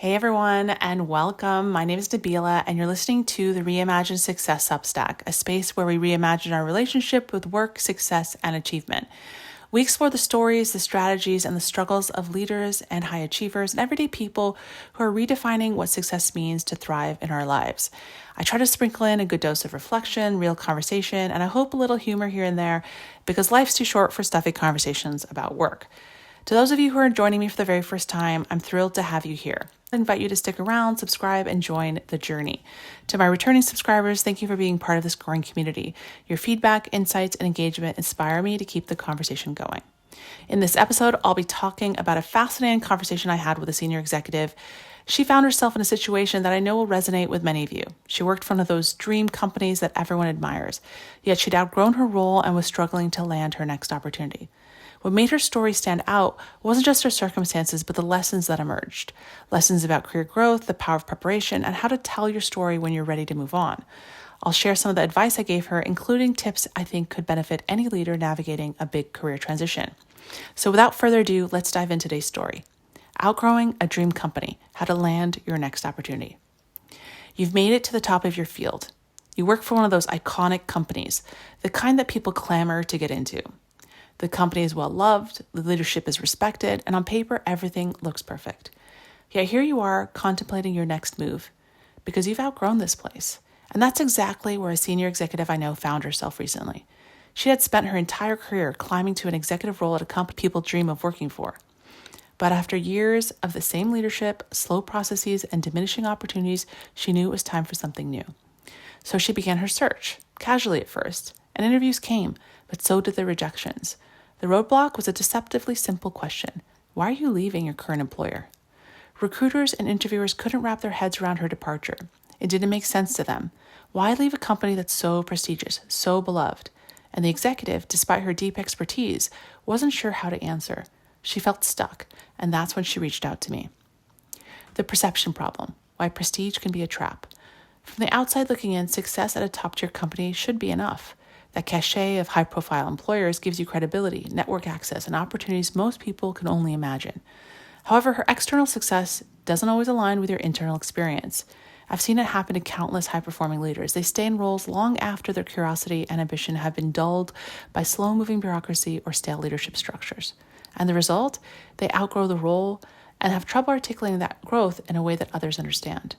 Hey everyone, and welcome. My name is Nabeela, and you're listening to the Reimagine Success Substack, a space where we reimagine our relationship with work, success, and achievement. We explore the stories, the strategies, and the struggles of leaders and high achievers and everyday people who are redefining what success means to thrive in our lives. I try to sprinkle in a good dose of reflection, real conversation, and I hope a little humor here and there because life's too short for stuffy conversations about work. To those of you who are joining me for the very first time, I'm thrilled to have you here. I invite you to stick around, subscribe, and join the journey. To my returning subscribers, thank you for being part of this growing community. Your feedback, insights, and engagement inspire me to keep the conversation going. In this episode, I'll be talking about a fascinating conversation I had with a senior executive. She found herself in a situation that I know will resonate with many of you. She worked for one of those dream companies that everyone admires, yet she'd outgrown her role and was struggling to land her next opportunity. What made her story stand out wasn't just her circumstances, but the lessons that emerged. Lessons about career growth, the power of preparation, and how to tell your story when you're ready to move on. I'll share some of the advice I gave her, including tips I think could benefit any leader navigating a big career transition. So without further ado, let's dive into today's story. Outgrowing a dream company, how to land your next opportunity. You've made it to the top of your field. You work for one of those iconic companies, the kind that people clamor to get into. The company is well loved, the leadership is respected, and on paper, everything looks perfect. Yet here you are contemplating your next move because you've outgrown this place. And that's exactly where a senior executive I know found herself recently. She had spent her entire career climbing to an executive role at a company people dream of working for. But after years of the same leadership, slow processes, and diminishing opportunities, she knew it was time for something new. So she began her search, casually at first, and interviews came, but so did the rejections. The roadblock was a deceptively simple question. Why are you leaving your current employer? Recruiters and interviewers couldn't wrap their heads around her departure. It didn't make sense to them. Why leave a company that's so prestigious, so beloved? And the executive, despite her deep expertise, wasn't sure how to answer. She felt stuck, and that's when she reached out to me. The perception problem, why prestige can be a trap. From the outside looking in, success at a top-tier company should be enough. That cachet of high-profile employers gives you credibility, network access, and opportunities most people can only imagine. However, her external success doesn't always align with your internal experience. I've seen it happen to countless high-performing leaders. They stay in roles long after their curiosity and ambition have been dulled by slow-moving bureaucracy or stale leadership structures. And the result? They outgrow the role and have trouble articulating that growth in a way that others understand.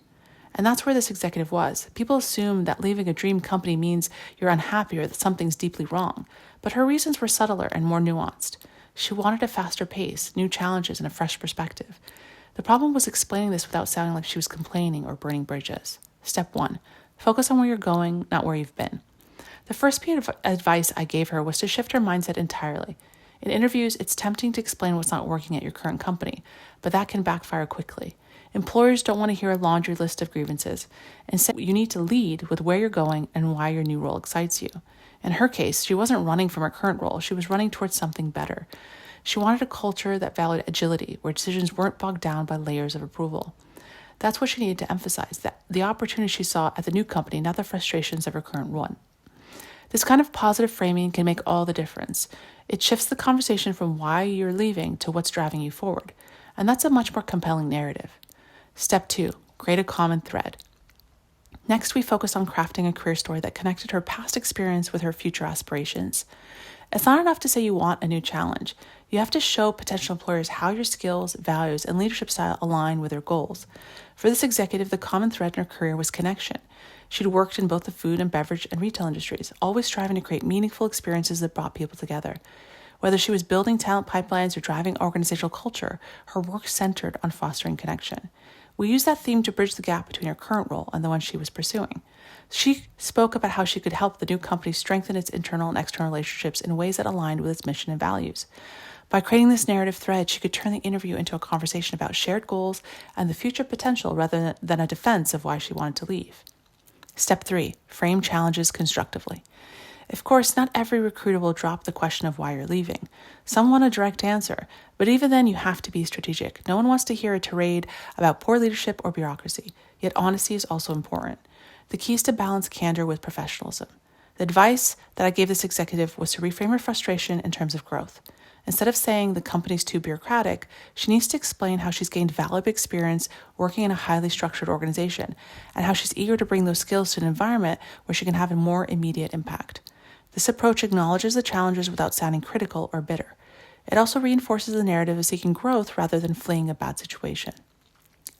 And that's where this executive was. People assume that leaving a dream company means you're unhappy or that something's deeply wrong. But her reasons were subtler and more nuanced. She wanted a faster pace, new challenges, and a fresh perspective. The problem was explaining this without sounding like she was complaining or burning bridges. Step 1. Focus on where you're going, not where you've been. The first piece of advice I gave her was to shift her mindset entirely. In interviews, it's tempting to explain what's not working at your current company, but that can backfire quickly. Employers don't want to hear a laundry list of grievances. Instead, you need to lead with where you're going and why your new role excites you. In her case, she wasn't running from her current role. She was running towards something better. She wanted a culture that valued agility, where decisions weren't bogged down by layers of approval. That's what she needed to emphasize, that the opportunity she saw at the new company, not the frustrations of her current one. This kind of positive framing can make all the difference. It shifts the conversation from why you're leaving to what's driving you forward. And that's a much more compelling narrative. Step 2, create a common thread. Next, we focused on crafting a career story that connected her past experience with her future aspirations. It's not enough to say you want a new challenge. You have to show potential employers how your skills, values, and leadership style align with their goals. For this executive, the common thread in her career was connection. She'd worked in both the food and beverage and retail industries, always striving to create meaningful experiences that brought people together. Whether she was building talent pipelines or driving organizational culture, her work centered on fostering connection. We used that theme to bridge the gap between her current role and the one she was pursuing. She spoke about how she could help the new company strengthen its internal and external relationships in ways that aligned with its mission and values. By creating this narrative thread, she could turn the interview into a conversation about shared goals and the future potential rather than a defense of why she wanted to leave. Step 3, frame challenges constructively. Of course, not every recruiter will drop the question of why you're leaving. Some want a direct answer, but even then you have to be strategic. No one wants to hear a tirade about poor leadership or bureaucracy, yet honesty is also important. The key is to balance candor with professionalism. The advice that I gave this executive was to reframe her frustration in terms of growth. Instead of saying the company's too bureaucratic, she needs to explain how she's gained valuable experience working in a highly structured organization and how she's eager to bring those skills to an environment where she can have a more immediate impact. This approach acknowledges the challenges without sounding critical or bitter. It also reinforces the narrative of seeking growth rather than fleeing a bad situation.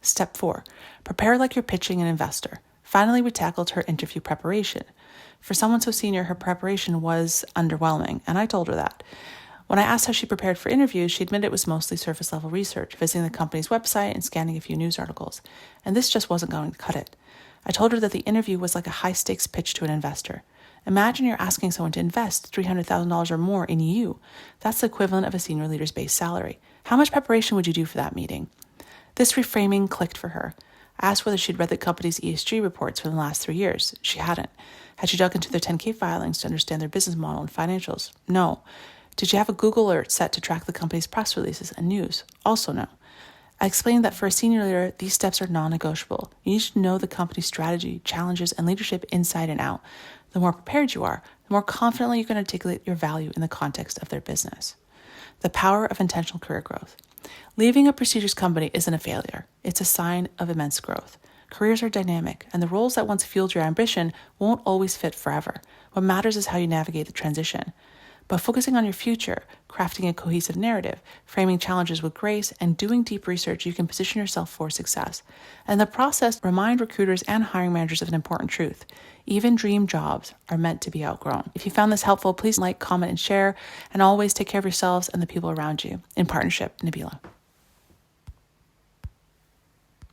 Step 4. Prepare like you're pitching an investor. Finally, we tackled her interview preparation. For someone so senior, her preparation was underwhelming, and I told her that. When I asked how she prepared for interviews, she admitted it was mostly surface-level research, visiting the company's website and scanning a few news articles, and this just wasn't going to cut it. I told her that the interview was like a high-stakes pitch to an investor. Imagine you're asking someone to invest $300,000 or more in you. That's the equivalent of a senior leader's base salary. How much preparation would you do for that meeting? This reframing clicked for her. I asked whether she'd read the company's ESG reports for the last 3 years. She hadn't. Had she dug into their 10K filings to understand their business model and financials? No. Did she have a Google alert set to track the company's press releases and news? Also no. I explained that for a senior leader, these steps are non-negotiable. You need to know the company's strategy, challenges, and leadership inside and out. The more prepared you are, the more confidently you can articulate your value in the context of their business. The power of intentional career growth. Leaving a prestigious company isn't a failure. It's a sign of immense growth. Careers are dynamic, and the roles that once fueled your ambition won't always fit forever. What matters is how you navigate the transition. By focusing on your future, crafting a cohesive narrative, framing challenges with grace, and doing deep research, you can position yourself for success. And in the process, remind recruiters and hiring managers of an important truth. Even dream jobs are meant to be outgrown. If you found this helpful, please like, comment, and share. And always take care of yourselves and the people around you. In partnership, Nabeela.